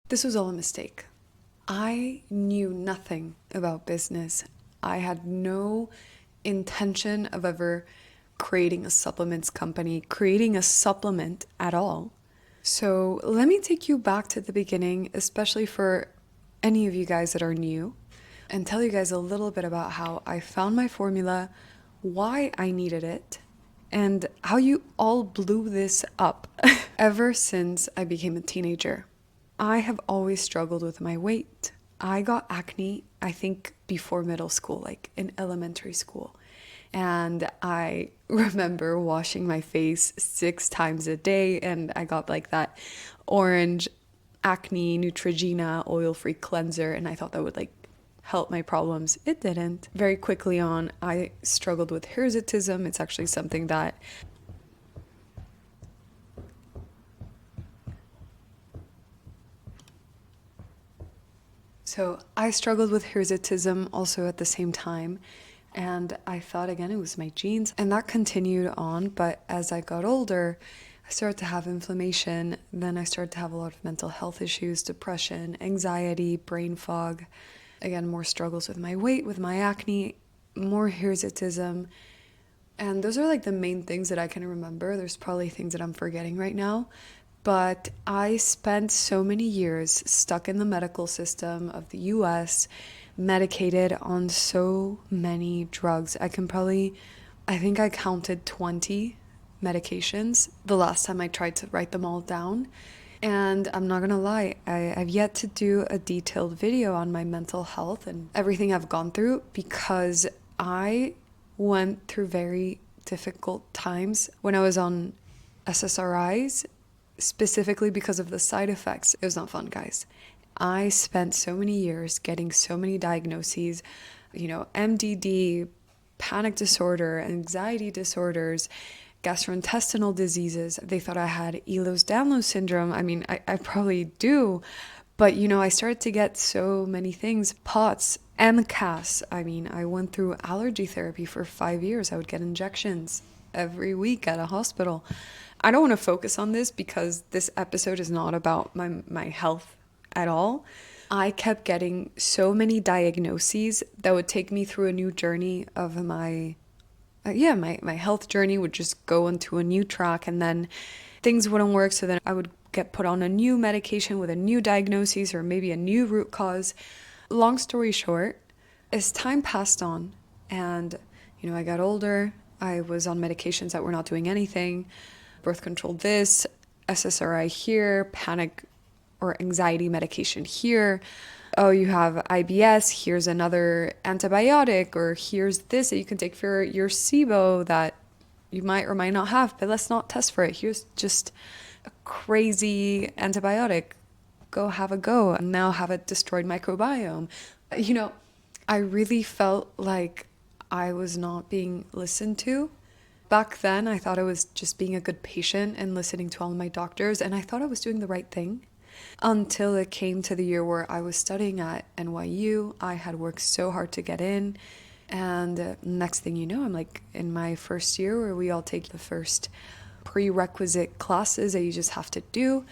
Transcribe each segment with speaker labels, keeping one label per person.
Speaker 1: This was all a mistake. I knew nothing about business. I had no intention of ever creating a supplements company, creating a supplement at all. So let me take you back to the beginning, especially for any of you guys that are new, and tell you guys a little bit about how I found my formula, why I needed it, and how you all blew this up. Ever since I became a teenager, I have always struggled with my weight. I got acne, I think, before middle school, like in elementary school. And I remember washing my face 6 times a day, and I got like that orange acne Neutrogena oil-free cleanser, and I thought that would like help my problems. It didn't. Very quickly on, I struggled with hirsutism. It's actually something that So I struggled with hirsutism also at the same time. And I thought again it was my genes. And that continued on. But as I got older, I started to have inflammation. Then I started to have a lot of mental health issues, depression, anxiety, brain fog. Again, more struggles with my weight, with my acne, more hirsutism. And those are like the main things that I can remember. There's probably things that I'm forgetting right now. But I spent so many years stuck in the medical system of the US, medicated on so many drugs. I think I counted 20 medications the last time I tried to write them all down. And I'm not gonna lie, I've yet to do a detailed video on my mental health and everything I've gone through because I went through very difficult times when I was on SSRIs, specifically because of the side effects. It was not fun, guys. I spent so many years getting so many diagnoses, MDD, panic disorder, anxiety disorders, gastrointestinal diseases. They thought I had Ehlers-Danlos syndrome. I mean, I probably do, but I started to get so many things. POTS, MCAS. I mean, I went through allergy therapy for 5 years. I would get injections every week at a hospital. I don't want to focus on this because this episode is not about my health at all. I kept getting so many diagnoses that would take me through a new journey of my health journey would just go into a new track, and then things wouldn't work. So then I would get put on a new medication with a new diagnosis or maybe a new root cause. Long story short, as time passed on and, I got older, I was on medications that were not doing anything. Birth control this, SSRI here, panic or anxiety medication here. Oh, you have IBS, here's another antibiotic, or here's this that you can take for your SIBO that you might or might not have, but let's not test for it. Here's just a crazy antibiotic. Go have a go and now have a destroyed microbiome. I really felt like I was not being listened to. Back then, I thought I was just being a good patient and listening to all of my doctors, and I thought I was doing the right thing until it came to the year where I was studying at NYU. I had worked so hard to get in, and next thing you know, I'm like in my first year where we all take the first prerequisite classes that you just have to do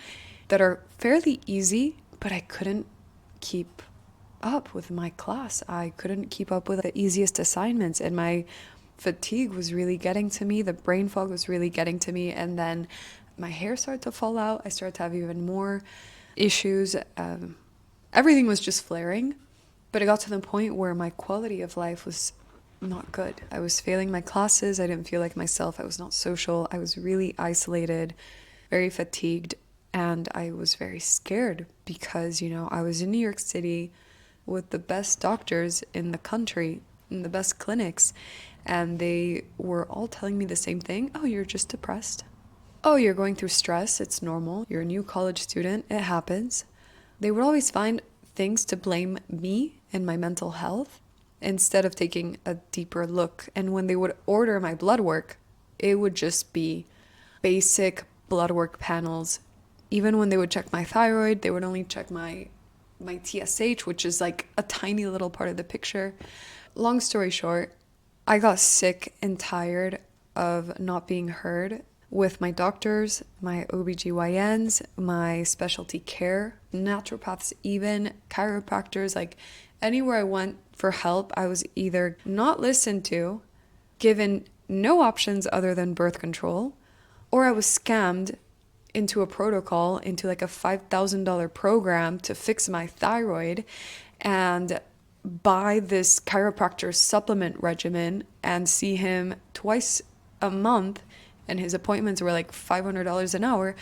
Speaker 1: that are fairly easy, but I couldn't keep up with my class. I couldn't keep up with the easiest assignments, and my fatigue was really getting to me. The brain fog was really getting to me. And then my hair started to fall out. I started to have even more issues. Everything was just flaring. But it got to the point where my quality of life was not good. I was failing my classes. I didn't feel like myself. I was not social. I was really isolated, very fatigued. And I was very scared because, I was in New York City with the best doctors in the country, in the best clinics. And they were all telling me the same thing. Oh, you're just depressed. Oh, you're going through stress. It's normal. You're a new college student. It happens. They would always find things to blame me and my mental health instead of taking a deeper look. And when they would order my blood work, it would just be basic blood work panels. Even when they would check my thyroid, they would only check my TSH, which is like a tiny little part of the picture. Long story short, I got sick and tired of not being heard with my doctors, my OBGYNs, my specialty care, naturopaths, even chiropractors, like anywhere I went for help, I was either not listened to, given no options other than birth control, or I was scammed into a protocol, into like a $5,000 program to fix my thyroid and buy this chiropractor supplement regimen and see him twice a month, and his appointments were like $500 an hour.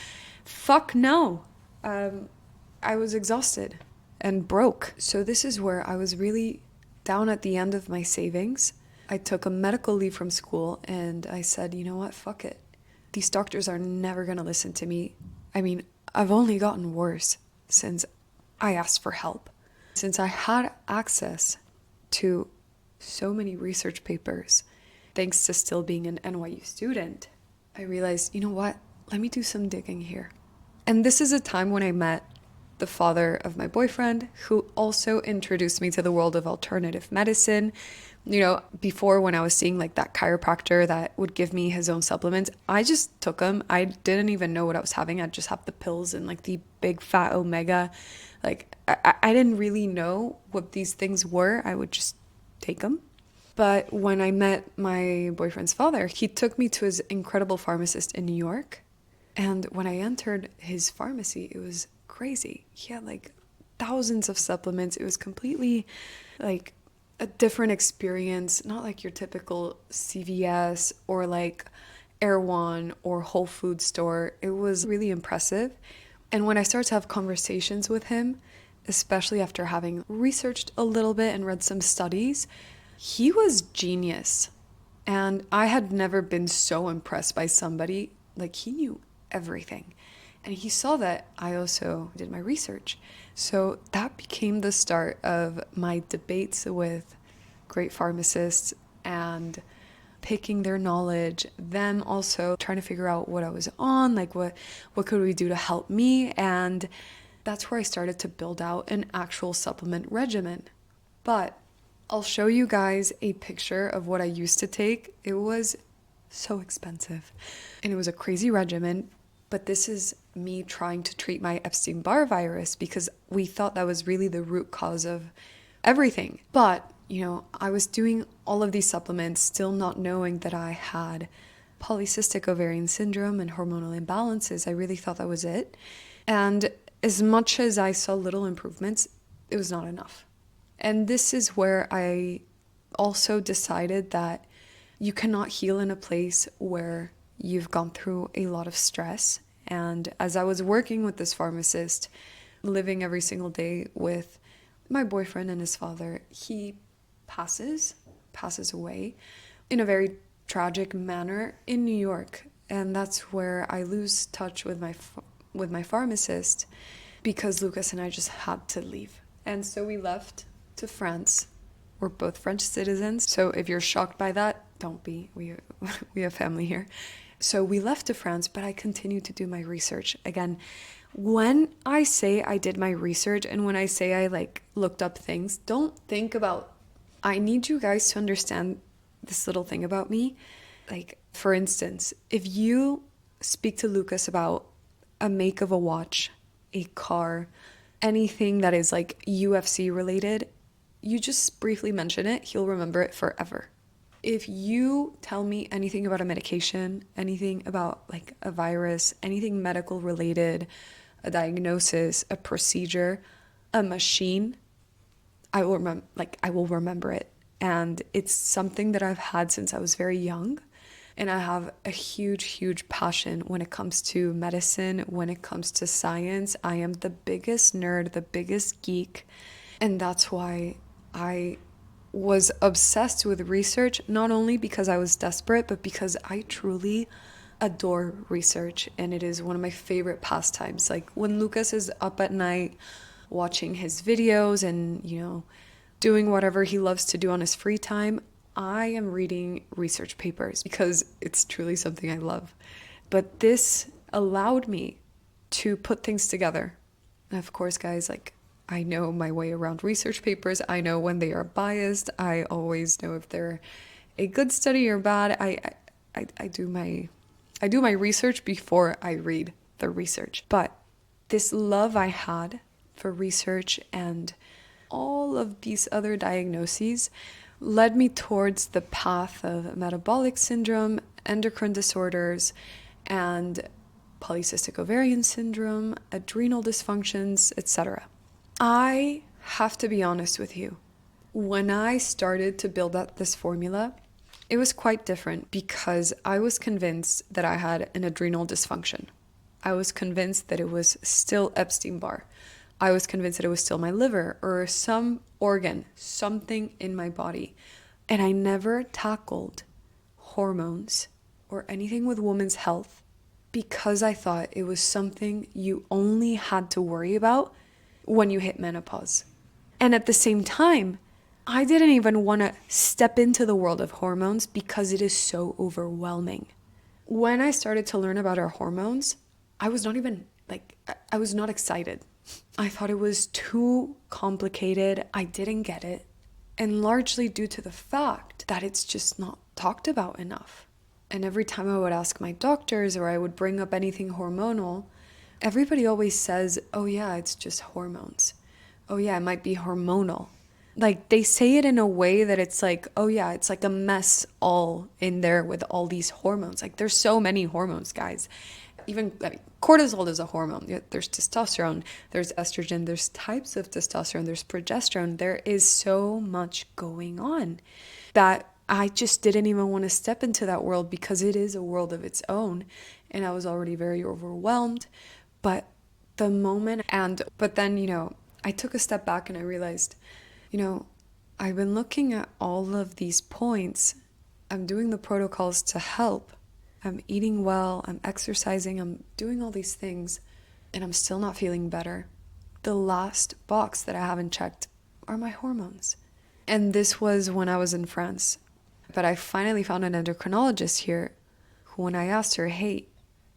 Speaker 1: Fuck no. I was exhausted and broke. So this is where I was really down at the end of my savings. I took a medical leave from school and I said, you know what, fuck it. These doctors are never going to listen to me. I mean, I've only gotten worse since I asked for help. Since I had access to so many research papers, thanks to still being an NYU student, I realized, you know what, let me do some digging here. And this is a time when I met the father of my boyfriend, who also introduced me to the world of alternative medicine. You know, before, when I was seeing like that chiropractor that would give me his own supplements, I just took them. I didn't even know what I was having. I'd just have the pills and like the big fat omega. Like I didn't really know what these things were. I would just take them. But when I met my boyfriend's father, he took me to his incredible pharmacist in New York. And when I entered his pharmacy, it was crazy. He had like thousands of supplements. It was completely like a different experience, not like your typical CVS or like Erewhon or Whole Foods store. It was really impressive. And when I started to have conversations with him, especially after having researched a little bit and read some studies, he was genius. And I had never been so impressed by somebody. Like, he knew everything. And he saw that I also did my research. So that became the start of my debates with great pharmacists and picking their knowledge, them also trying to figure out what I was on, like what could we do to help me. And that's where I started to build out an actual supplement regimen. But I'll show you guys a picture of what I used to take. It was so expensive and it was a crazy regimen. But this is me trying to treat my Epstein-Barr virus because we thought that was really the root cause of everything. But, you know, I was doing all of these supplements, still not knowing that I had polycystic ovarian syndrome and hormonal imbalances. I really thought that was it. And as much as I saw little improvements, it was not enough. And this is where I also decided that you cannot heal in a place where you've gone through a lot of stress. And as I was working with this pharmacist, living every single day with my boyfriend and his father, he passes away in a very tragic manner in New York. And that's where I lose touch with my pharmacist because Lucas and I just had to leave. And so we left to France. We're both French citizens. So if you're shocked by that, don't be. We have family here. So we left to France, but I continued to do my research. Again, when I say I did my research and when I say I like looked up things, don't think about, I need you guys to understand this little thing about me. Like, for instance, if you speak to Lucas about a make of a watch, a car, anything that is like UFC related, you just briefly mention it, he'll remember it forever. If you tell me anything about a medication, anything about like a virus, anything medical related, a diagnosis, a procedure, a machine, I will remember it. And it's something that I've had since I was very young. And I have a huge, huge passion when it comes to medicine, when it comes to science. I am the biggest nerd, the biggest geek. And that's why I was obsessed with research, not only because I was desperate, but because I truly adore research. And it is one of my favorite pastimes. Like when Lucas is up at night watching his videos and, you know, doing whatever he loves to do on his free time, I am reading research papers because it's truly something I love. But this allowed me to put things together. And of course, guys, like, I know my way around research papers. I know when they are biased. I always know if they're a good study or bad. I I do my research before I read the research. But this love I had for research and all of these other diagnoses led me towards the path of metabolic syndrome, endocrine disorders, and polycystic ovarian syndrome, adrenal dysfunctions, etc. I have to be honest with you. When I started to build up this formula, it was quite different because I was convinced that I had an adrenal dysfunction. I was convinced that it was still Epstein-Barr. I was convinced that it was still my liver or some organ, something in my body. And I never tackled hormones or anything with women's health because I thought it was something you only had to worry about when you hit menopause. And at the same time, I didn't even want to step into the world of hormones because it is so overwhelming. When I started to learn about our hormones, I was not excited. I thought it was too complicated. I didn't get it. And largely due to the fact that it's just not talked about enough. And every time I would ask my doctors or I would bring up anything hormonal, everybody always says, oh yeah, it's just hormones. Oh yeah, it might be hormonal. Like they say it in a way that it's like, oh yeah, it's like a mess all in there with all these hormones. Like there's so many hormones, guys. Even cortisol is a hormone. There's testosterone, there's estrogen, there's types of testosterone, there's progesterone. There is so much going on that I just didn't even want to step into that world because it is a world of its own. And I was already very overwhelmed. But then, I took a step back and I realized, I've been looking at all of these points. I'm doing the protocols to help. I'm eating well, I'm exercising, I'm doing all these things, and I'm still not feeling better. The last box that I haven't checked are my hormones. And this was when I was in France. But I finally found an endocrinologist here who, when I asked her, hey,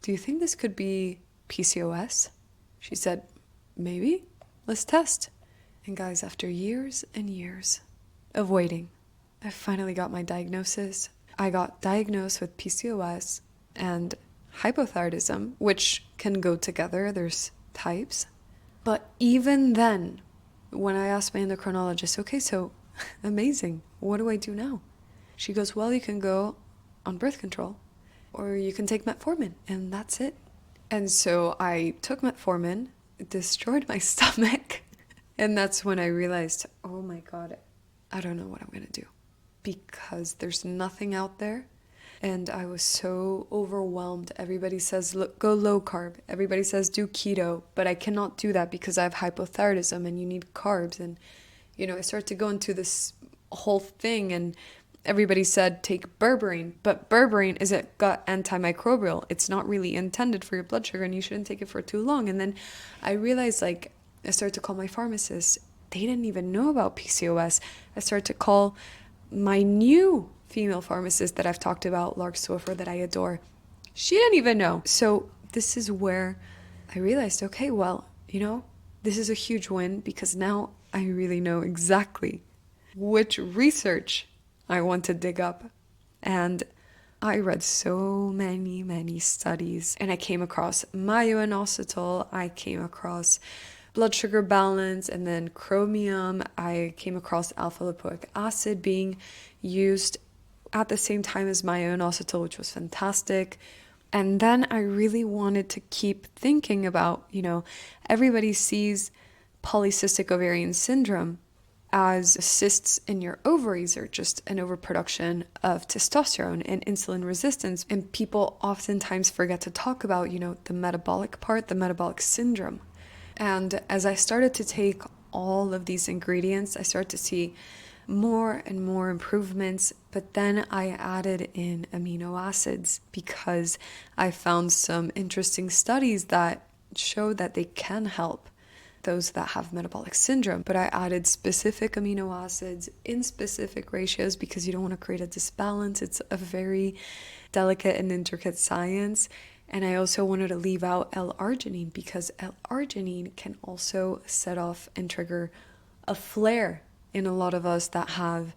Speaker 1: do you think this could be PCOS? She said, maybe, let's test. And guys, after years and years of waiting, I finally got my diagnosis. I got diagnosed with PCOS and hypothyroidism, which can go together. There's types. But even then, when I asked my endocrinologist, okay, so amazing, what do I do now? She goes, well, you can go on birth control or you can take metformin and that's it. And so I took metformin, it destroyed my stomach. And that's when I realized, oh my God, I don't know what I'm going to do. Because there's nothing out there. And I was so overwhelmed. Everybody says, look, go low carb. Everybody says, do keto. But I cannot do that because I have hypothyroidism and you need carbs. And, I started to go into this whole thing. And everybody said, take berberine. But berberine is a gut antimicrobial. It's not really intended for your blood sugar and you shouldn't take it for too long. And then I realized, I started to call my pharmacist. They didn't even know about PCOS. I started to call my new female pharmacist that I've talked about, Lark Swiffer, that I adore. She didn't even know. So this is where I realized, okay, well, this is a huge win because now I really know exactly which research I want to dig up. And I read so many studies and I came across myo-inositol, I came across blood sugar balance, and then chromium. I came across alpha-lipoic acid being used at the same time as myo-inositol, which was fantastic. And then I really wanted to keep thinking about, everybody sees polycystic ovarian syndrome as cysts in your ovaries or just an overproduction of testosterone and insulin resistance. And people oftentimes forget to talk about, the metabolic part, the metabolic syndrome. And as I started to take all of these ingredients, I started to see more and more improvements. But then I added in amino acids because I found some interesting studies that show that they can help those that have metabolic syndrome. But I added specific amino acids in specific ratios because you don't want to create a disbalance. It's a very delicate and intricate science. And I also wanted to leave out L-arginine because L-arginine can also set off and trigger a flare in a lot of us that have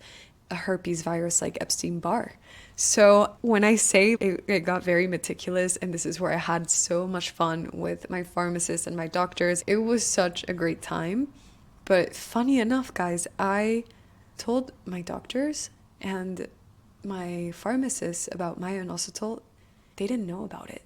Speaker 1: a herpes virus like Epstein-Barr. So when I say it got very meticulous, and this is where I had so much fun with my pharmacist and my doctors, it was such a great time. But funny enough, guys, I told my doctors and my pharmacist about my inositol. They didn't know about it.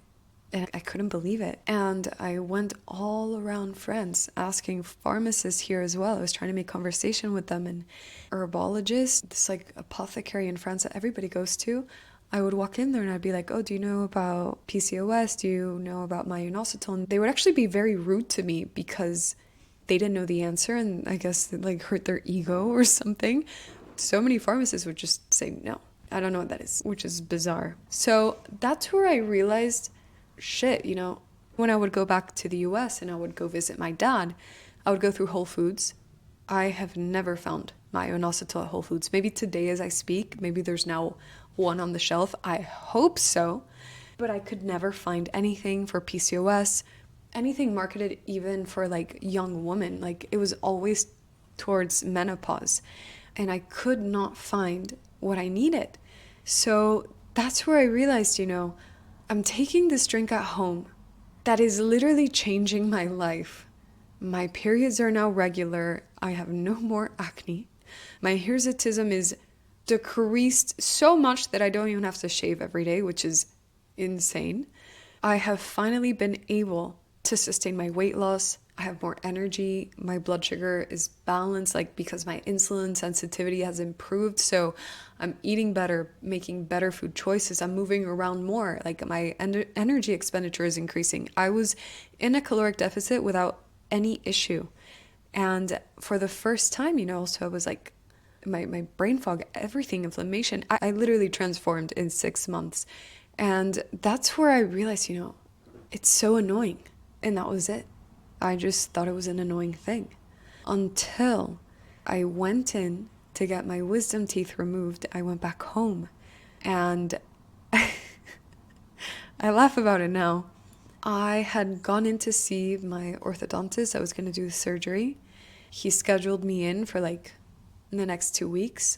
Speaker 1: And I couldn't believe it. And I went all around France asking pharmacists here as well. I was trying to make conversation with them, and herbologists, this like apothecary in France that everybody goes to. I would walk in there and I'd be like, oh, do you know about PCOS? Do you know about my inositol? And they would actually be very rude to me because they didn't know the answer, and I guess it like hurt their ego or something. So many pharmacists would just say, no, I don't know what that is, which is bizarre. So that's where I realized, shit, when I would go back to the US and I would go visit my dad, I would go through Whole Foods. I have never found my inositol at Whole Foods. Maybe today as I speak, maybe there's now one on the shelf. I hope so. But I could never find anything for PCOS, anything marketed even for like young women. Like it was always towards menopause. And I could not find what I needed. So that's where I realized, I'm taking this drink at home that is literally changing my life. My periods are now regular. I have no more acne. My hirsutism is decreased so much that I don't even have to shave every day, which is insane. I have finally been able to sustain my weight loss. I have more energy. My blood sugar is balanced, like because my insulin sensitivity has improved. So I'm eating better, making better food choices. I'm moving around more. Like my energy expenditure is increasing. I was in a caloric deficit without any issue. And for the first time, so I was like, my brain fog, everything, inflammation. I literally transformed in 6 months. And that's where I realized, it's so annoying. And that was it. I just thought it was an annoying thing until I went in to get my wisdom teeth removed. I went back home and I laugh about it now. I had gone in to see my orthodontist. I was going to do the surgery. He scheduled me in for like the next 2 weeks.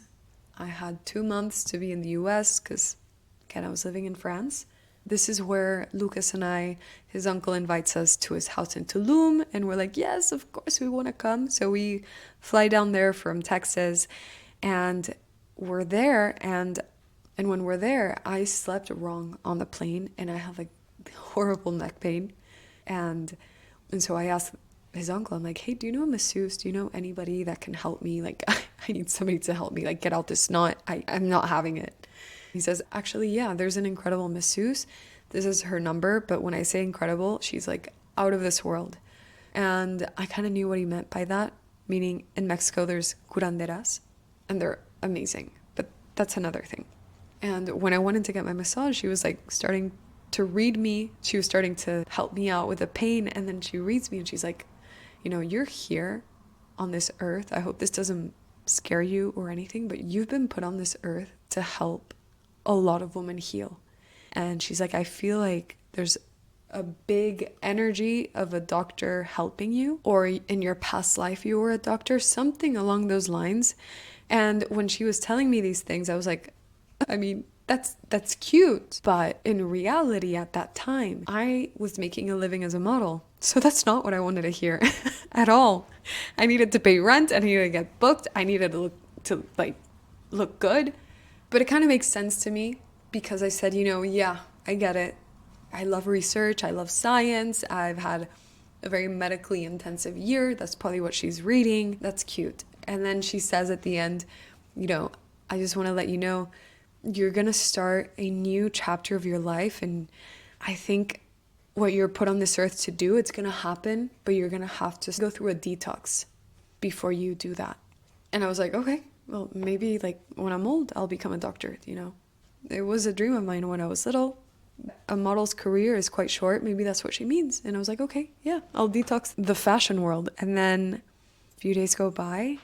Speaker 1: I had 2 months to be in the US because, again, I was living in France. This is where Lucas and I, his uncle invites us to his house in Tulum, and we're like, yes, of course we want to come. So we fly down there from Texas, and we're there, and when we're there, I slept wrong on the plane, and I have like horrible neck pain, and so I asked his uncle, I'm like, hey, do you know a masseuse? Do you know anybody that can help me? Like, I need somebody to help me, like, get out this knot. I'm not having it. He says, actually, yeah, there's an incredible masseuse. This is her number, but when I say incredible, she's like out of this world. And I kind of knew what he meant by that, meaning in Mexico there's curanderas, and they're amazing, but that's another thing. And when I went in to get my massage, she was like starting to read me. She was starting to help me out with the pain, and then she reads me and she's like, you're here on this earth. I hope this doesn't scare you or anything, but you've been put on this earth to help a lot of women heal. And she's like, I feel like there's a big energy of a doctor helping you, or in your past life you were a doctor, something along those lines. And when she was telling me these things, I was like, I mean, that's cute. But in reality at that time, I was making a living as a model. So that's not what I wanted to hear at all. I needed to pay rent. I needed to get booked. I needed to look good. But it kind of makes sense to me because I said, yeah, I get it. I love research. I love science. I've had a very medically intensive year. That's probably what she's reading. That's cute. And then she says at the end, I just want to let you know, you're going to start a new chapter of your life. And I think what you're put on this earth to do, it's going to happen, but you're going to have to go through a detox before you do that. And I was like, okay, well, maybe like when I'm old, I'll become a doctor, It was a dream of mine when I was little. A model's career is quite short. Maybe that's what she means. And I was like, okay, yeah, I'll detox the fashion world. And then a few days go by.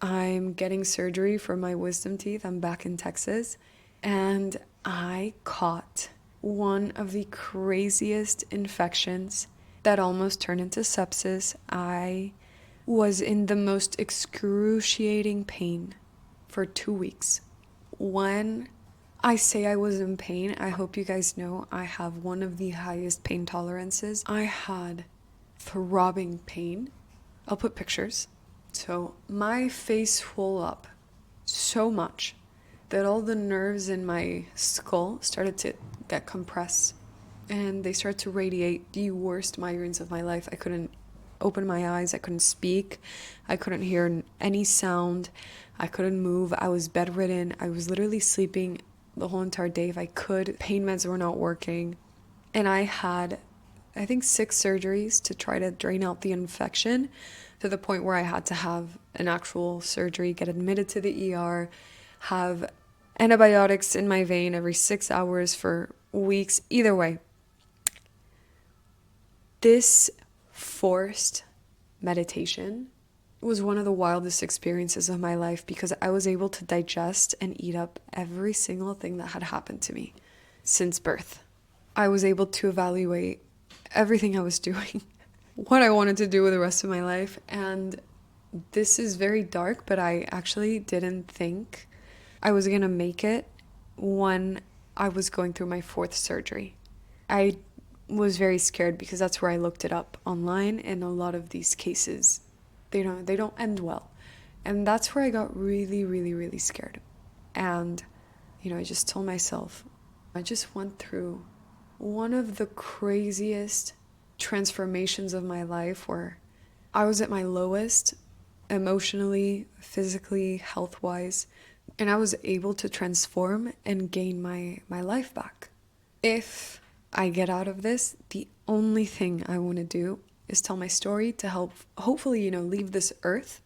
Speaker 1: I'm getting surgery for my wisdom teeth. I'm back in Texas. And I caught one of the craziest infections that almost turned into sepsis. I was in the most excruciating pain for 2 weeks. When I say I was in pain. I hope you guys know I have one of the highest pain tolerances. I had throbbing pain. I'll put pictures. So my face swelled up so much that all the nerves in my skull started to get compressed and they started to radiate the worst migraines of my life. I couldn't open my eyes. I couldn't speak. I couldn't hear any sound. I couldn't move. I was bedridden. I was literally sleeping the whole entire day if I could. Pain meds were not working. And I had, I think, 6 surgeries to try to drain out the infection, to the point where I had to have an actual surgery, get admitted to the ER, have antibiotics in my vein every 6 hours for weeks. Either way, this forced meditation was one of the wildest experiences of my life, because I was able to digest and eat up every single thing that had happened to me since birth. I was able to evaluate everything I was doing, what I wanted to do with the rest of my life. And this is very dark, but I actually didn't think I was going to make it when I was going through my 4th surgery. I was very scared because that's where I looked it up online, and a lot of these cases, they don't end well. And that's where I got really, really, really scared. And, I just told myself, I just went through one of the craziest transformations of my life, where I was at my lowest emotionally, physically, health-wise, and I was able to transform and gain my life back. If I get out of this, the only thing I want to do is tell my story to help, hopefully, leave this earth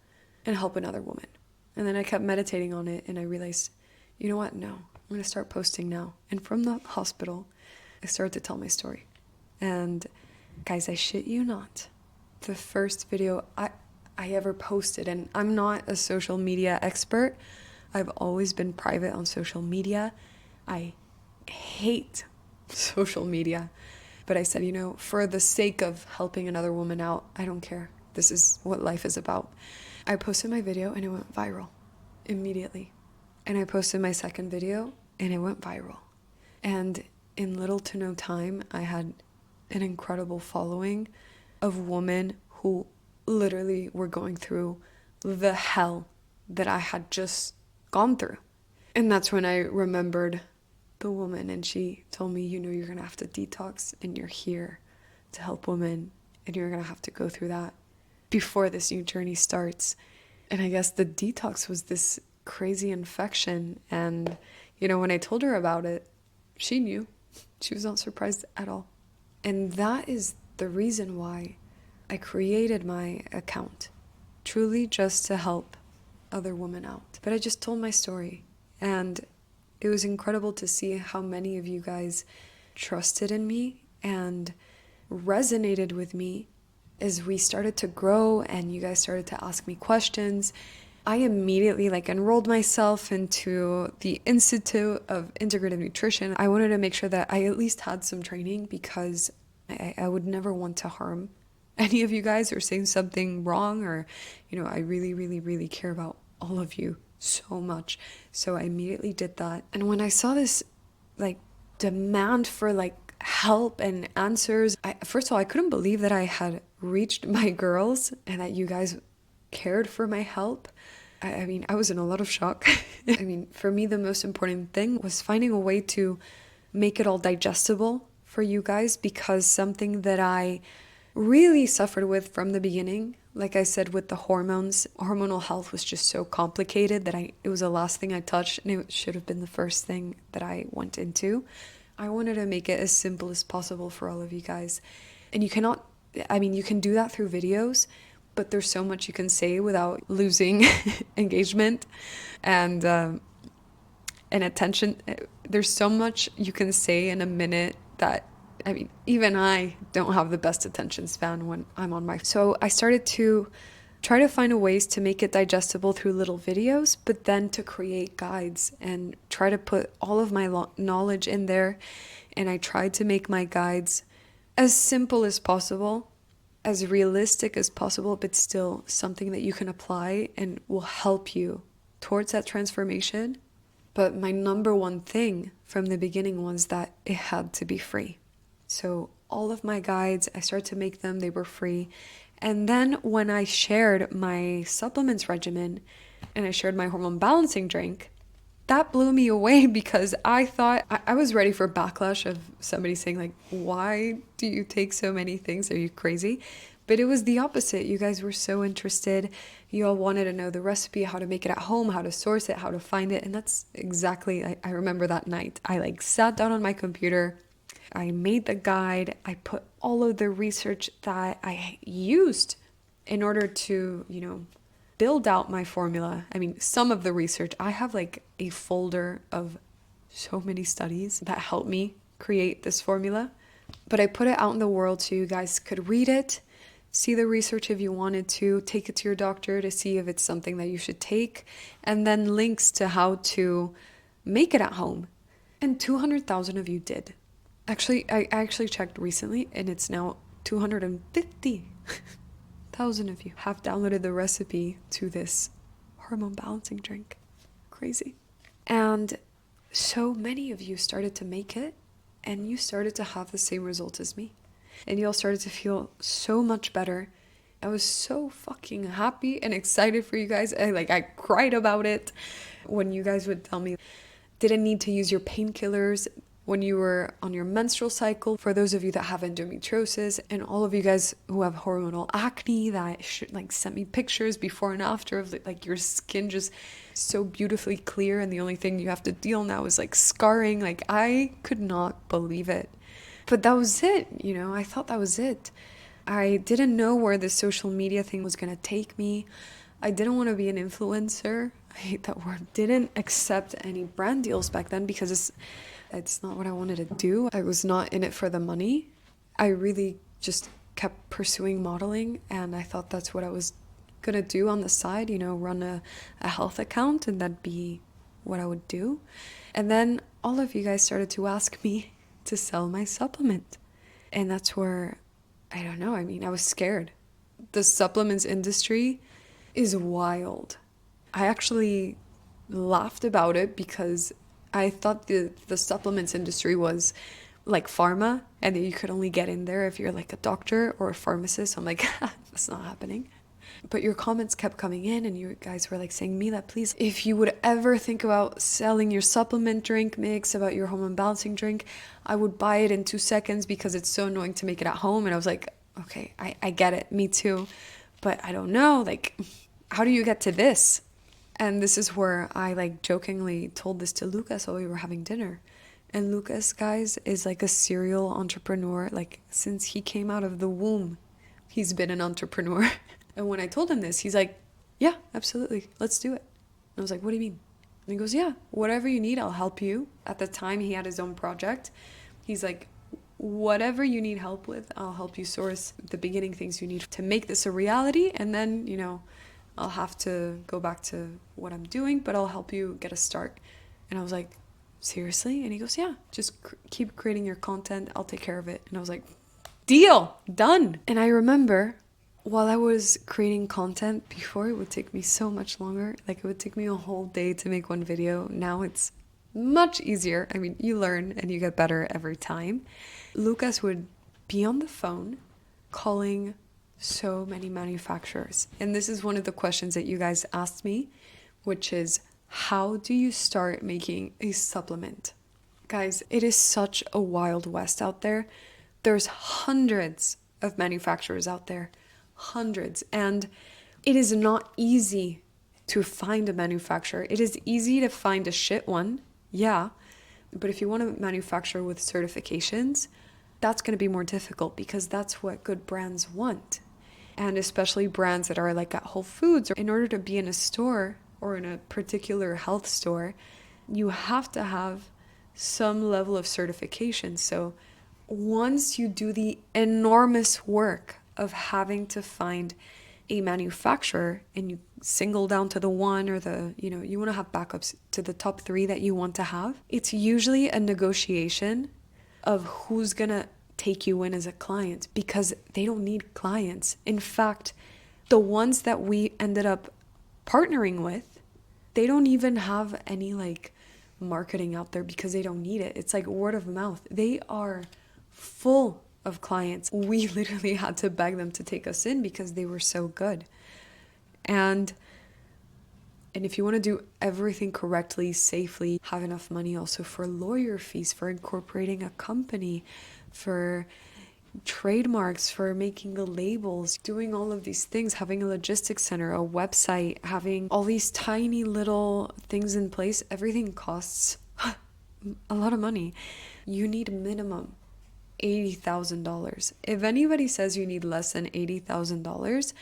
Speaker 1: and help another woman. And then I kept meditating on it, and I realized, you know what? No, I'm going to start posting now. And from the hospital, I started to tell my story. And guys, I shit you not, the first video I ever posted, and I'm not a social media expert. I've always been private on social media. I hate social media. But I said, for the sake of helping another woman out, I don't care. This is what life is about. I posted my video and it went viral immediately. And I posted my second video and it went viral. And in little to no time, I had an incredible following of women who literally were going through the hell that I had just gone through. And that's when I remembered the woman, and she told me, you're going to have to detox, and you're here to help women, and you're going to have to go through that before this new journey starts. And I guess the detox was this crazy infection. And, when I told her about it, she knew. She was not surprised at all. And that is the reason why I created my account, truly just to help other women out. But I just told my story, and it was incredible to see how many of you guys trusted in me and resonated with me as we started to grow and you guys started to ask me questions. I immediately enrolled myself into the Institute of Integrative Nutrition. I wanted to make sure that I at least had some training, because I would never want to harm any of you guys or say something wrong, or, I really, really, really care about all of you so much. So I immediately did that. And when I saw this demand for help and answers, first of all, I couldn't believe that I had reached my girls and that you guys cared for my help. I was in a lot of shock. For me, the most important thing was finding a way to make it all digestible for you guys, because something that I really suffered with from the beginning, like I said, with the hormones, hormonal health was just so complicated that it was the last thing I touched, and it should have been the first thing that I went into. I wanted to make it as simple as possible for all of you guys. And you can do that through videos, but there's so much you can say without losing engagement and attention. There's so much you can say in a minute that even I don't have the best attention span when I'm on my... So I started to try to find ways to make it digestible through little videos, but then to create guides and try to put all of my knowledge in there. And I tried to make my guides as simple as possible, as realistic as possible, but still something that you can apply and will help you towards that transformation. But my number one thing from the beginning was that it had to be free. So all of my guides, I started to make them, they were free. And then when I shared my supplements regimen and I shared my hormone balancing drink, that blew me away because I thought I was ready for backlash of somebody saying like, why do you take so many things? Are you crazy? But it was the opposite. You guys were so interested. You all wanted to know the recipe, how to make it at home, how to source it, how to find it. And that's exactly, I remember that night. I like sat down on my computer. I made the guide. I put all of the research that I used in order to, build out my formula. I mean, some of the research, I have like a folder of so many studies that helped me create this formula, but I put it out in the world so you guys could read it, see the research if you wanted to, take it to your doctor to see if it's something that you should take, and then links to how to make it at home. And 200,000 of you did. Actually, I actually checked recently and it's now 250,000 of you have downloaded the recipe to this hormone balancing drink. Crazy. And so many of you started to make it and you started to have the same result as me. And you all started to feel so much better. I was so fucking happy and excited for you guys. I cried about it when you guys would tell me didn't need to use your painkillers when you were on your menstrual cycle. For those of you that have endometriosis and all of you guys who have hormonal acne that sent me pictures before and after of like your skin just so beautifully clear and the only thing you have to deal now is like scarring. Like I could not believe it. But that was it, I thought that was it. I didn't know where this social media thing was going to take me. I didn't want to be an influencer. I hate that word. Didn't accept any brand deals back then because it's not what I wanted to do. I was not in it for the money. I really just kept pursuing modeling and I thought that's what I was going to do on the side, run a health account and that'd be what I would do. And then all of you guys started to ask me to sell my supplement. And that's where, I don't know, I was scared. The supplements industry is wild. I actually laughed about it because I thought the supplements industry was like pharma and that you could only get in there if you're like a doctor or a pharmacist. I'm like, that's not happening. But your comments kept coming in and you guys were like saying, Mila, please, if you would ever think about selling your supplement drink mix, about your hormone balancing drink, I would buy it in 2 seconds because it's so annoying to make it at home. And I was like, okay, I get it. Me too. But I don't know, how do you get to this? And this is where I jokingly told this to Lucas while we were having dinner. And Lucas, guys, is like a serial entrepreneur. Since he came out of the womb, he's been an entrepreneur. And when I told him this, he's like, yeah, absolutely. Let's do it. And I was like, what do you mean? And he goes, yeah, whatever you need, I'll help you. At the time, he had his own project. He's like, whatever you need help with, I'll help you source the beginning things you need to make this a reality. And then, I'll have to go back to what I'm doing, but I'll help you get a start. And I was like, seriously? And he goes, yeah, just keep creating your content. I'll take care of it. And I was like, deal, done. And I remember while I was creating content before, it would take me so much longer. It would take me a whole day to make one video. Now it's much easier. You learn and you get better every time. Lucas would be on the phone calling so many manufacturers. And this is one of the questions that you guys asked me, which is, how do you start making a supplement? Guys, it is such a wild west out there. There's hundreds of manufacturers out there. Hundreds. And it is not easy to find a manufacturer. It is easy to find a shit one. Yeah. But if you want to manufacture with certifications, that's going to be more difficult because that's what good brands want. And especially brands that are at Whole Foods, or in order to be in a store or in a particular health store, you have to have some level of certification. So once you do the enormous work of having to find a manufacturer and you single down to the one or you want to have backups to the top 3 that you want to have, it's usually a negotiation of who's going to take you in as a client because they don't need clients. In fact, the ones that we ended up partnering with, they don't even have any marketing out there because they don't need it. It's like word of mouth. They are full of clients. We literally had to beg them to take us in because they were so good. And if you want to do everything correctly, safely, have enough money also for lawyer fees, for incorporating a company, for trademarks, for making the labels, doing all of these things, having a logistics center, a website, having all these tiny little things in place, everything costs a lot of money. You need minimum $80,000. If anybody says you need less than $80,000,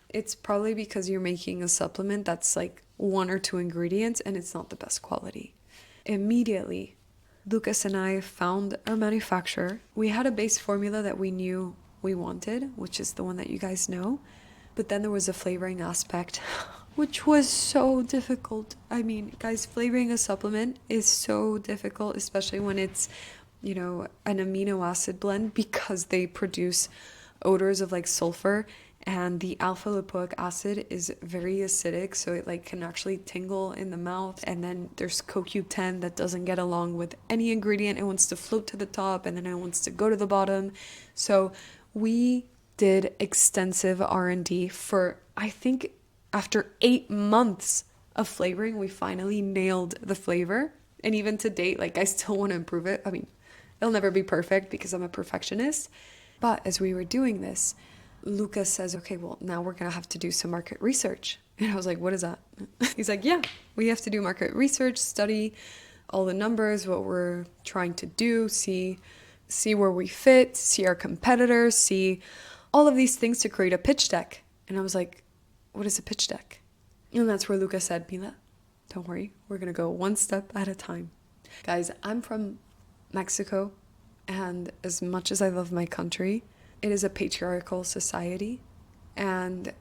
Speaker 1: it's probably because you're making a supplement that's like 1 or 2 ingredients and it's not the best quality. Immediately, Lucas and I found our manufacturer. We had a base formula that we knew we wanted, which is the one that you guys know. But then there was a flavoring aspect, which was so difficult. I mean, guys, flavoring a supplement is so difficult, especially when it's, you know, an amino acid blend, because they produce odors of like sulfur. And the alpha lipoic acid is very acidic, so it like can actually tingle in the mouth. And then there's CoQ10 that doesn't get along with any ingredient. It wants to float to the top and then it wants to go to the bottom. So we did extensive R&D for, I think, after 8 months of flavoring, we finally nailed the flavor. And even to date, like, I still want to improve it. I mean, it'll never be perfect because I'm a perfectionist. But as we were doing this, Lucas says, okay, well, now we're going to have to do some market research. And I was like, what is that? He's like, yeah, we have to do market research, study all the numbers, what we're trying to do, see where we fit, see our competitors, see all of these things to create a pitch deck. And I was like, what is a pitch deck? And that's where Lucas said, Mila, don't worry, we're going to go one step at a time. Guys, I'm from Mexico, and as much as I love my country, it is a patriarchal society, and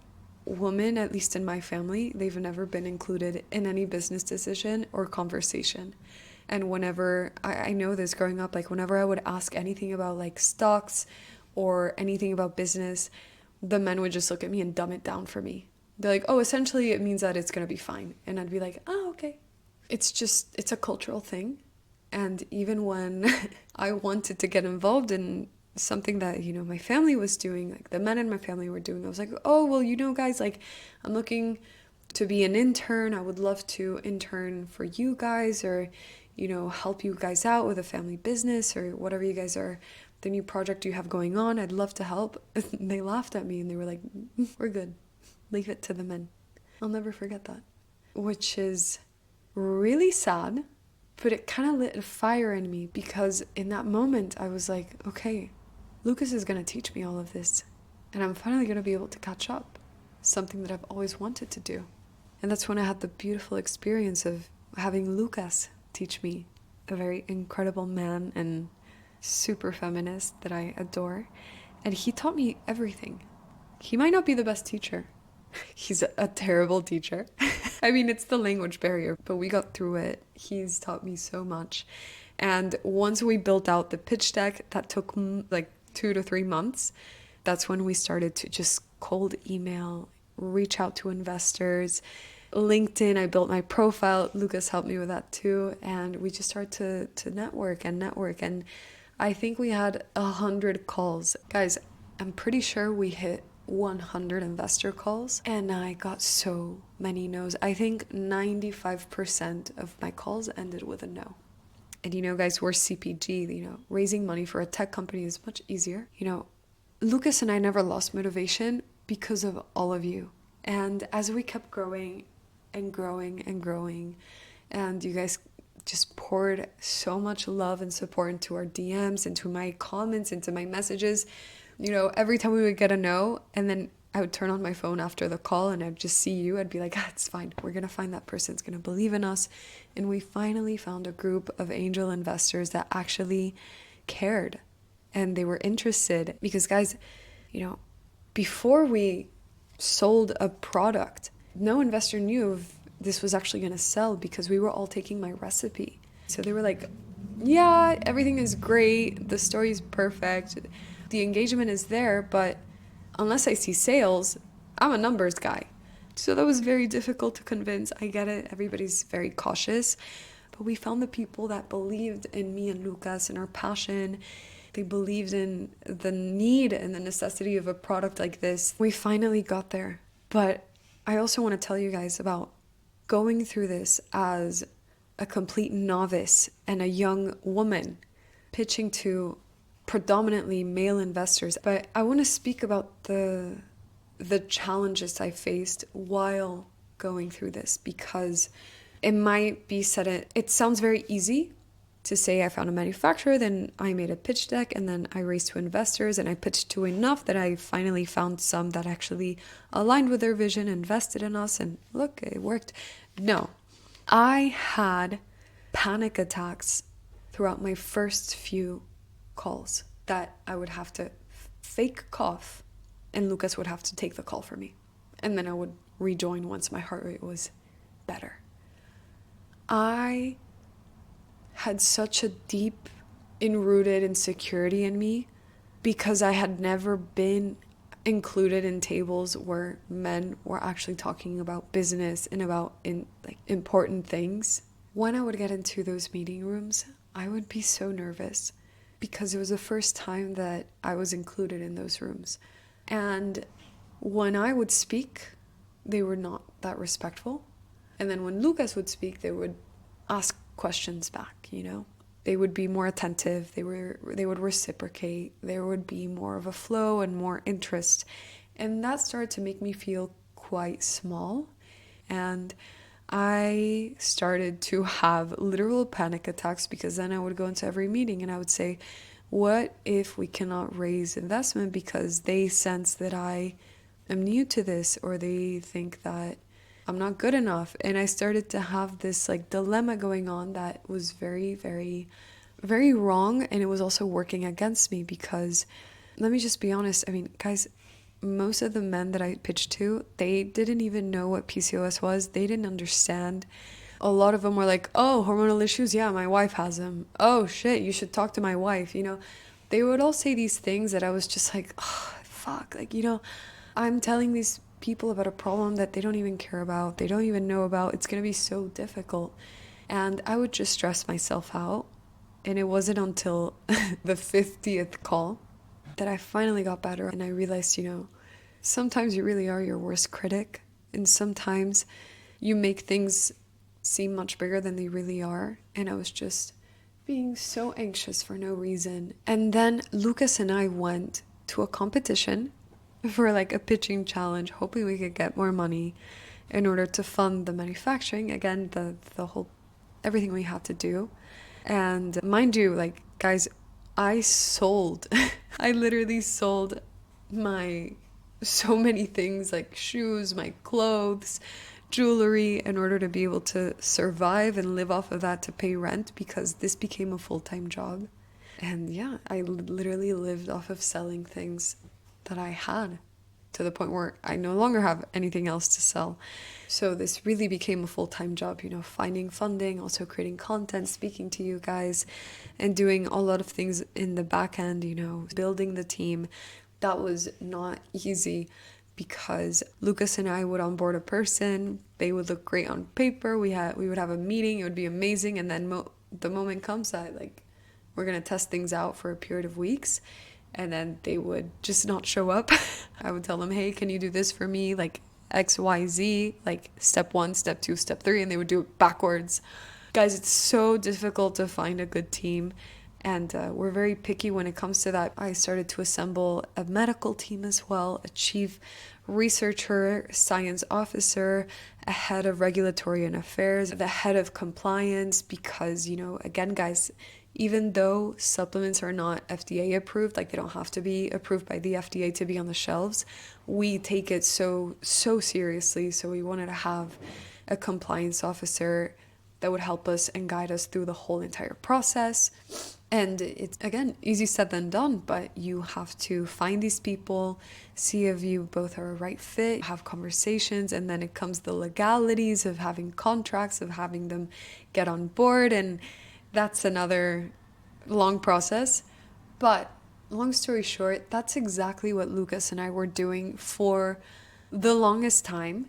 Speaker 1: women, at least in my family, they've never been included in any business decision or conversation. And whenever, I know this growing up, like whenever I would ask anything about like stocks or anything about business, the men would just look at me and dumb it down for me. They're like, oh, essentially it means that it's going to be fine. And I'd be like, oh, okay. It's a cultural thing. And even when I wanted to get involved in something that, you know, my family was doing, like the men in my family were doing, I was like, oh, well, you know, guys, like I'm looking to be an intern. I would love to intern for you guys, or, you know, help you guys out with a family business or whatever you guys are, the new project you have going on. I'd love to help. And they laughed at me and they were like, we're good. Leave it to the men. I'll never forget that, which is really sad, but it kind of lit a fire in me, because in that moment I was like, okay, Lucas is going to teach me all of this, and I'm finally going to be able to catch up, something that I've always wanted to do. And that's when I had the beautiful experience of having Lucas teach me, a very incredible man and super feminist that I adore. And he taught me everything. He might not be the best teacher. He's a terrible teacher. I mean, it's the language barrier, but we got through it. He's taught me so much. And once we built out the pitch deck, that took like 2 to 3 months. That's when we started to just cold email, reach out to investors. LinkedIn, I built my profile. Lucas helped me with that too. And we just started to network. And I think we had 100 calls. Guys, I'm pretty sure we hit 100 investor calls, and I got so many no's. I think 95% of my calls ended with a no. And you know, guys, we're CPG, you know, raising money for a tech company is much easier. You know, Lucas and I never lost motivation because of all of you. And as we kept growing and growing and growing, and you guys just poured so much love and support into our DMs, into my comments, into my messages. You know, every time we would get a no, and then I would turn on my phone after the call and I'd just see you, I'd be like, it's fine. We're going to find that person that's going to believe in us. And we finally found a group of angel investors that actually cared and they were interested. Because guys, you know, before we sold a product, no investor knew if this was actually going to sell, because we were all taking my recipe. So they were like, yeah, everything is great. The story is perfect. The engagement is there, but unless I see sales, I'm a numbers guy. So that was very difficult to convince. I get it. Everybody's very cautious. But we found the people that believed in me and Lucas and our passion. They believed in the need and the necessity of a product like this. We finally got there. But I also want to tell you guys about going through this as a complete novice and a young woman pitching to predominantly male investors. But I want to speak about the challenges I faced while going through this, because it might be said, it sounds very easy to say I found a manufacturer, then I made a pitch deck, and then I raised to investors, and I pitched to enough that I finally found some that actually aligned with their vision, invested in us, and look, it worked. No, I had panic attacks throughout my first few calls that I would have to fake cough, and Lucas would have to take the call for me. And then I would rejoin once my heart rate was better. I had such a deep, enrooted insecurity in me because I had never been included in tables where men were actually talking about business and about important things. When I would get into those meeting rooms, I would be so nervous because it was the first time that I was included in those rooms. And when I would speak, they were not that respectful. And then when Lucas would speak, they would ask questions back, They would be more attentive, they would reciprocate, there would be more of a flow and more interest. And that started to make me feel quite small. And I started to have literal panic attacks because then I would go into every meeting and I would say, what if we cannot raise investment because they sense that I am new to this, or they think that I'm not good enough? And I started to have this dilemma going on that was very, very, very wrong. And it was also working against me because, let me just be honest, guys, most of the men that I pitched to, they didn't even know what PCOS was. They didn't understand. A lot of them were like, oh, hormonal issues? Yeah, my wife has them. Oh, shit, you should talk to my wife. They would all say these things that I was just like, oh, fuck. I'm telling these people about a problem that they don't even care about. They don't even know about. It's going to be so difficult. And I would just stress myself out. And it wasn't until the 50th call that I finally got better. And I realized, sometimes you really are your worst critic. And sometimes you make things seem much bigger than they really are. And I was just being so anxious for no reason. And then Lucas and I went to a competition for a pitching challenge, hoping we could get more money in order to fund the manufacturing. Again, the whole, everything we had to do. And mind you, guys, I literally sold so many things, shoes, my clothes, jewelry, in order to be able to survive and live off of that to pay rent, because this became a full-time job. And yeah, I literally lived off of selling things that I had, to the point where I no longer have anything else to sell. So this really became a full-time job, finding funding, also creating content, speaking to you guys, and doing a lot of things in the back end, building the team. That was not easy because Lucas and I would onboard a person. They would look great on paper. We would have a meeting. It would be amazing. And then the moment comes that we're going to test things out for a period of weeks. And then they would just not show up. I would tell them, hey, can you do this for me? X, Y, Z, step 1, step 2, step 3. And they would do it backwards. Guys, it's so difficult to find a good team. And we're very picky when it comes to that. I started to assemble a medical team as well, a chief researcher, science officer, a head of regulatory and affairs, the head of compliance, because, again, guys, even though supplements are not FDA approved, they don't have to be approved by the FDA to be on the shelves, we take it so seriously. So we wanted to have a compliance officer that would help us and guide us through the whole entire process. And it's, again, easy said than done, but you have to find these people, see if you both are a right fit, have conversations, and then it comes the legalities of having contracts, of having them get on board, and that's another long process. But long story short, that's exactly what Lucas and I were doing for the longest time.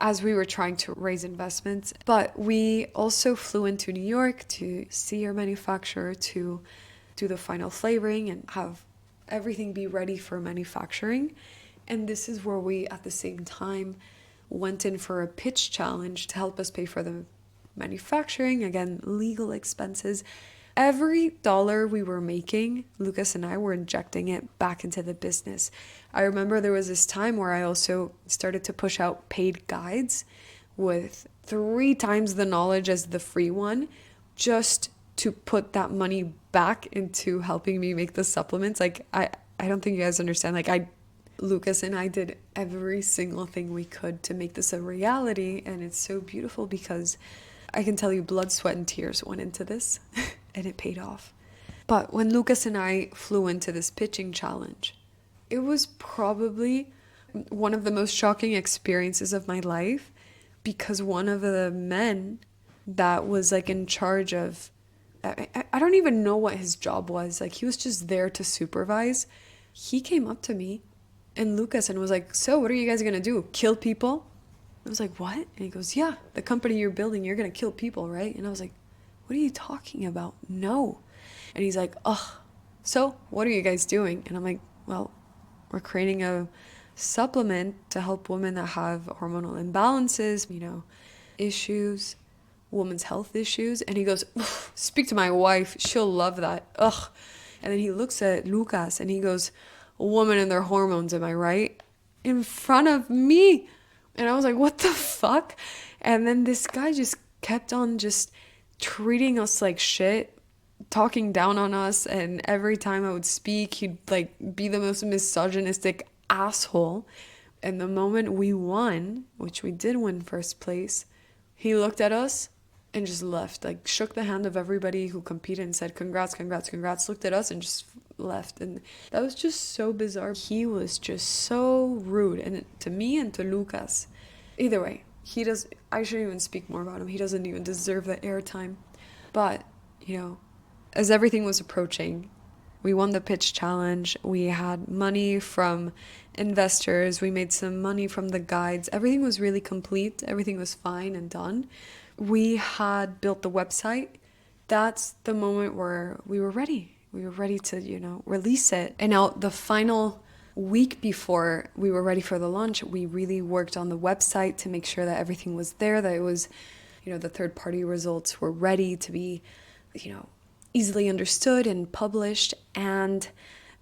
Speaker 1: as we were trying to raise investments. But we also flew into New York to see our manufacturer, to do the final flavoring and have everything be ready for manufacturing. And this is where we, at the same time, went in for a pitch challenge to help us pay for the manufacturing, again, legal expenses. Every dollar we were making, Lucas and I were injecting it back into the business. I remember there was this time where I also started to push out paid guides with 3 times the knowledge as the free one, just to put that money back into helping me make the supplements. Like, I don't think you guys understand. Like, Lucas and I did every single thing we could to make this a reality. And it's so beautiful because I can tell you blood, sweat, and tears went into this and it paid off. But when Lucas and I flew into this pitching challenge, it was probably one of the most shocking experiences of my life, because one of the men that was like in charge of, I don't even know what his job was. Like, he was just there to supervise. He came up to me and Lucas and was like, "So what are you guys going to do? Kill people?" I was like, "What?" And he goes, "Yeah, the company you're building, you're going to kill people, right?" And I was like, "What are you talking about? No." And he's like, "Ugh, so what are you guys doing?" And I'm like, "Well, we're creating a supplement to help women that have hormonal imbalances, issues, women's health issues." And he goes, "Speak to my wife. She'll love that. Ugh." And then he looks at Lucas and he goes, "A woman and their hormones, am I right?" In front of me. And I was like, what the fuck? And then this guy just kept on just treating us like shit, talking down on us. And every time I would speak, he'd like be the most misogynistic asshole. And the moment we won, which we did win first place, he looked at us and just left, like shook the hand of everybody who competed and said, "Congrats, congrats, congrats," looked at us and just left. And that was just so bizarre. He was just so rude, and to me and to Lucas. Either way, I shouldn't even speak more about him. He doesn't even deserve the airtime. But, as everything was approaching, we won the pitch challenge. We had money from investors. We made some money from the guides. Everything was really complete. Everything was fine and done. We had built the website. That's the moment where we were ready. We were ready to, release it. And now the final week before we were ready for the launch, we really worked on the website to make sure that everything was there, that it was, the third-party results were ready to be, easily understood and published, and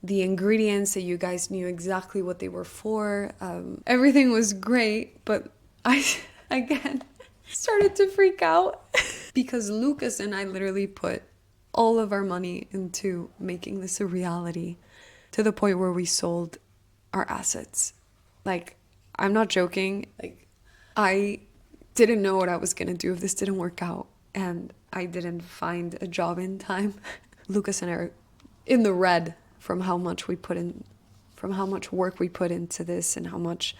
Speaker 1: the ingredients that you guys knew exactly what they were for. Everything was great, but I, again, started to freak out because Lucas and I literally put all of our money into making this a reality, to the point where we sold our assets. Like, I'm not joking. Like, I didn't know what I was going to do if this didn't work out, and I didn't find a job in time. Lucas and I are in the red from how much work we put into this and how much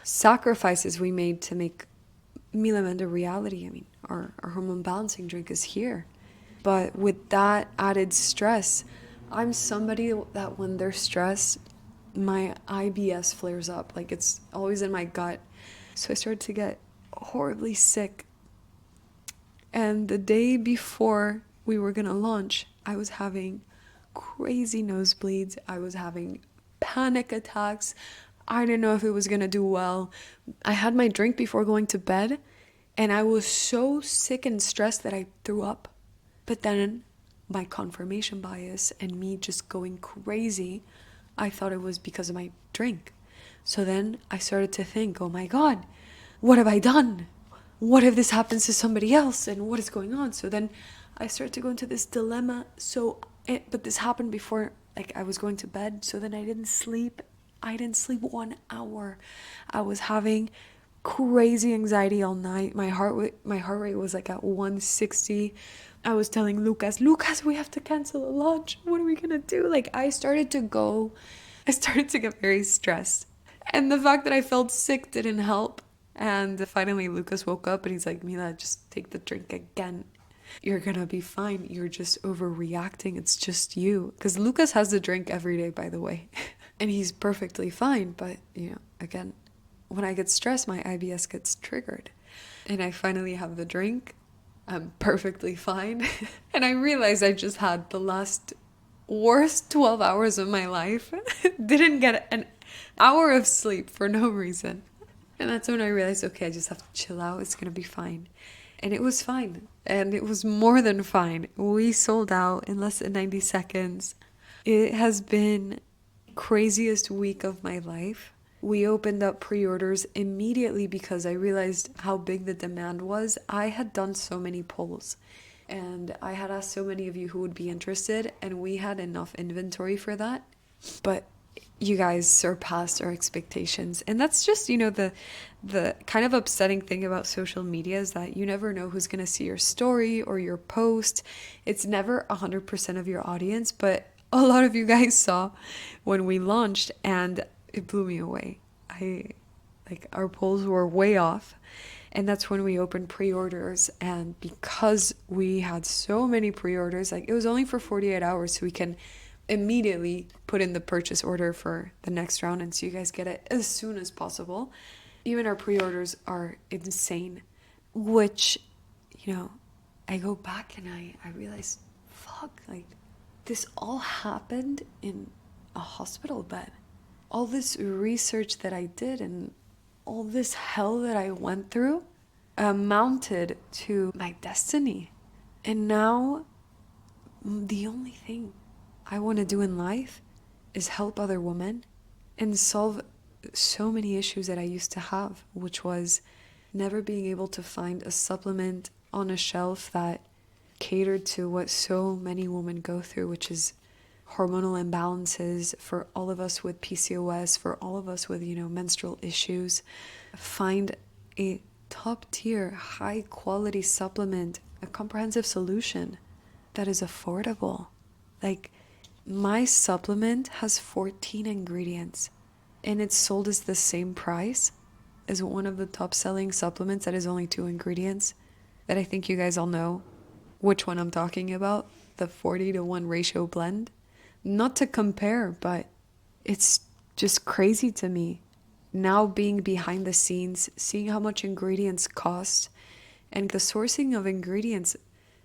Speaker 1: sacrifices we made to make Milamend a reality. I mean, our hormone balancing drink is here. But with that added stress, I'm somebody that when they're stressed, my IBS flares up. Like, it's always in my gut. So I started to get horribly sick. And the day before we were going to launch, I was having crazy nosebleeds. I was having panic attacks. I didn't know if it was going to do well. I had my drink before going to bed, and I was so sick and stressed that I threw up. But then my confirmation bias and me just going crazy, I thought it was because of my drink. So then I started to think, oh my God, what have I done? What if this happens to somebody else? And what is going on? So then I started to go into this dilemma. But this happened before, like, I was going to bed. So then I didn't sleep. 1 hour. I was having crazy anxiety all night. My heart rate was like at 160. I was telling Lucas, we have to cancel the launch. What are we gonna do? Like, I started to get very stressed. And the fact that I felt sick didn't help. And finally Lucas woke up and he's like, "Mila, just take the drink again. You're gonna be fine. You're just overreacting. It's just you." Because Lucas has the drink every day, by the way. And he's perfectly fine. But, again, when I get stressed, my IBS gets triggered. And I finally have the drink. I'm perfectly fine. And I realized I just had the last worst 12 hours of my life. Didn't get an hour of sleep for no reason. And that's when I realized, okay, I just have to chill out. It's going to be fine. And it was fine. And it was more than fine. We sold out in less than 90 seconds. It has been craziest week of my life. We opened up pre-orders immediately because I realized how big the demand was. I had done so many polls and I had asked so many of you who would be interested, and we had enough inventory for that. But you guys surpassed our expectations. And that's just, the kind of upsetting thing about social media is that you never know who's going to see your story or your post. It's never 100% of your audience, but a lot of you guys saw when we launched, and it blew me away. Our polls were way off. And that's when we opened pre-orders. And because we had so many pre-orders, it was only for 48 hours, so we can immediately put in the purchase order for the next round, and so you guys get it as soon as possible. Even our pre-orders are insane, which, I go back and I realize, fuck, this all happened in a hospital bed. All this research that I did and all this hell that I went through amounted to my destiny. And now the only thing I want to do in life is help other women and solve so many issues that I used to have, which was never being able to find a supplement on a shelf that catered to what so many women go through, which is hormonal imbalances, for all of us with PCOS, for all of us with, menstrual issues. Find a top tier, high quality supplement, a comprehensive solution that is affordable. My supplement has 14 ingredients and it's sold as the same price as one of the top selling supplements that is only 2 ingredients, that I think you guys all know which one I'm talking about, the 40-1 ratio blend. Not to compare, but it's just crazy to me now being behind the scenes, seeing how much ingredients cost and the sourcing of ingredients.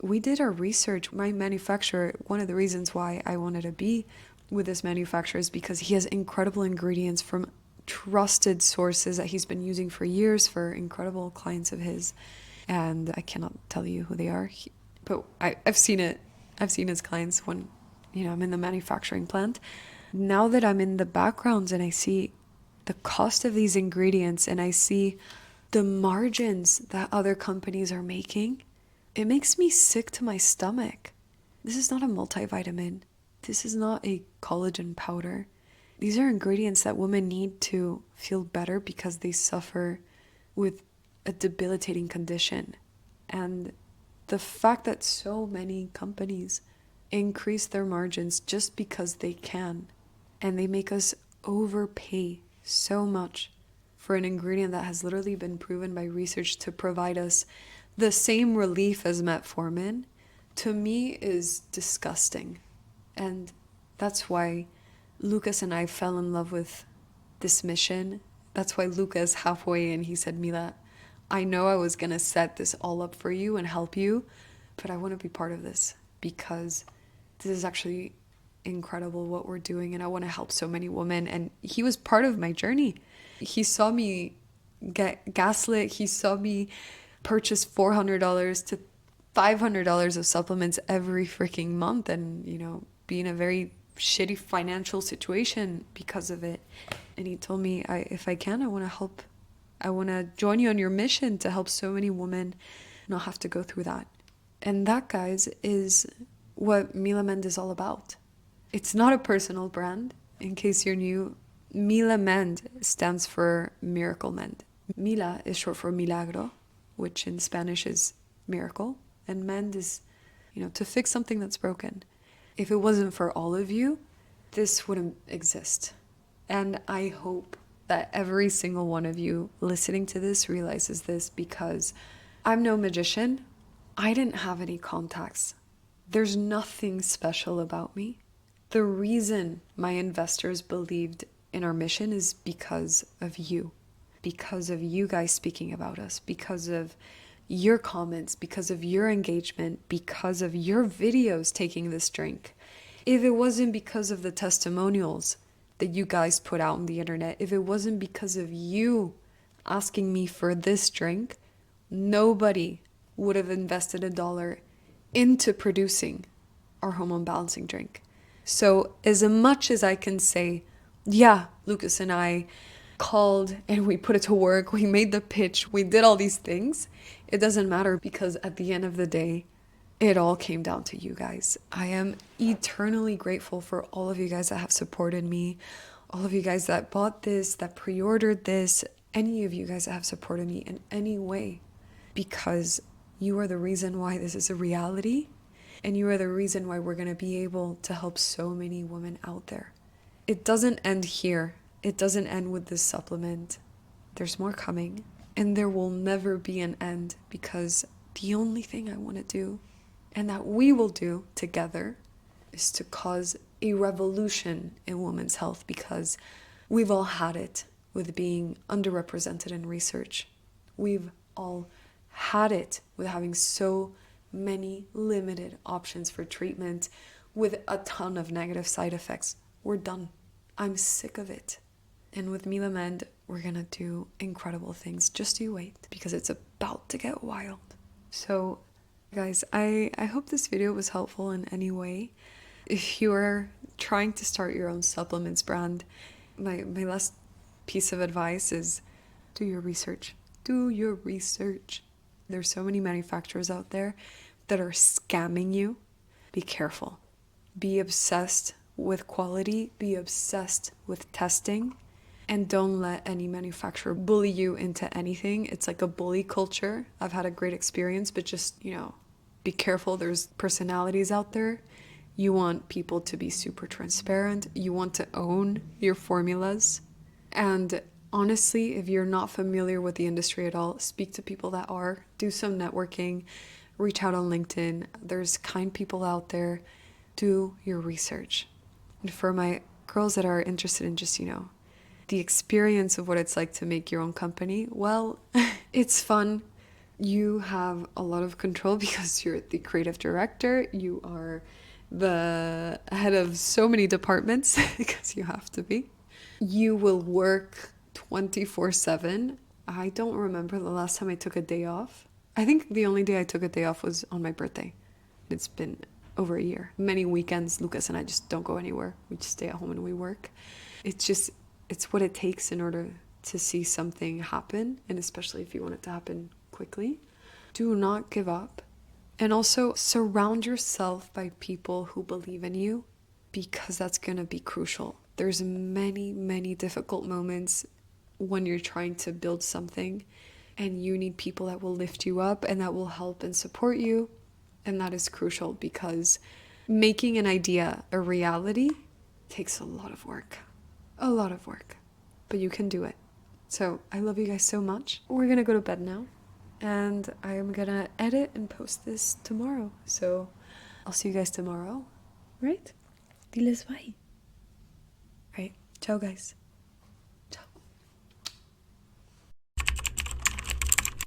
Speaker 1: We did our research. My manufacturer, one of the reasons why I wanted to be with this manufacturer is because he has incredible ingredients from trusted sources that he's been using for years for incredible clients of his. And I cannot tell you who they are, but I've seen it. I've seen his clients when, I'm in the manufacturing plant. Now that I'm in the backgrounds and I see the cost of these ingredients and I see the margins that other companies are making, it makes me sick to my stomach. This is not a multivitamin. This is not a collagen powder. These are ingredients that women need to feel better because they suffer with a debilitating condition. And the fact that so many companies increase their margins just because they can, and they make us overpay so much for an ingredient that has literally been proven by research to provide us the same relief as metformin, to me is disgusting. And that's why Lucas and I fell in love with this mission. That's why Lucas halfway in, he said, Mila, I know I was going to set this all up for you and help you, but I want to be part of this because this is actually incredible what we're doing and I want to help so many women. And he was part of my journey. He saw me get gaslit. He saw me purchase $400 to $500 of supplements every freaking month and, be in a very shitty financial situation because of it. And he told me, if I can, I want to help. I want to join you on your mission to help so many women not have to go through that. And that, guys, is what Milamend is all about. It's not a personal brand. In case you're new, Milamend stands for Miracle Mend. Mila is short for milagro, which in Spanish is miracle. And mend is, to fix something that's broken. If it wasn't for all of you, this wouldn't exist. And I hope that every single one of you listening to this realizes this, because I'm no magician. I didn't have any contacts. There's nothing special about me. The reason my investors believed in our mission is because of you. because of you guys speaking about us, because of your comments, because of your engagement, because of your videos taking this drink. If it wasn't because of the testimonials that you guys put out on the internet, if it wasn't because of you asking me for this drink, nobody would have invested $1 into producing our hormone balancing drink. So as much as I can say, yeah, Lucas and I called and we put it to work, we made the pitch, we did all these things, it doesn't matter, because at the end of the day, it all came down to you guys. I am eternally grateful for all of you guys that have supported me, all of you guys that bought this, that pre-ordered this, any of you guys that have supported me in any way, because you are the reason why this is a reality, and you are the reason why we're going to be able to help so many women out there. It doesn't end here. It doesn't end with this supplement. There's more coming, and there will never be an end, because the only thing I want to do, and that we will do together, is to cause a revolution in women's health, because we've all had it with being underrepresented in research. We've all had it with having so many limited options for treatment with a ton of negative side effects. We're done. I'm sick of it. And with Milamend, we're gonna do incredible things. Just you wait, because it's about to get wild. So guys, I hope this video was helpful in any way. If you are trying to start your own supplements brand, my last piece of advice is do your research. Do your research. There's so many manufacturers out there that are scamming you. Be careful. Be obsessed with quality. Be obsessed with testing. And don't let any manufacturer bully you into anything. It's like a bully culture. I've had a great experience, but just, be careful. There's personalities out there. You want people to be super transparent. You want to own your formulas. And honestly, if you're not familiar with the industry at all, speak to people that are. Do some networking. Reach out on LinkedIn. There's kind people out there. Do your research. And for my girls that are interested in just, the experience of what it's like to make your own company, well, it's fun. You have a lot of control because you're the creative director. You are the head of so many departments because you have to be. You will work 24/7. I don't remember the last time I took a day off. I think the only day I took a day off was on my birthday. It's been over a year. Many weekends, Lucas and I just don't go anywhere. We just stay at home and we work. It's what it takes in order to see something happen, and especially if you want it to happen quickly. Do not give up. And also surround yourself by people who believe in you, because that's going to be crucial. There's many, many difficult moments when you're trying to build something, and you need people that will lift you up and that will help and support you. And that is crucial, because making an idea a reality takes a lot of work. A lot of work. But you can do it. So I love you guys so much. We're going to go to bed now. And I am going to edit and post this tomorrow. So I'll see you guys tomorrow. Right? Diles bye. Right. Ciao, guys.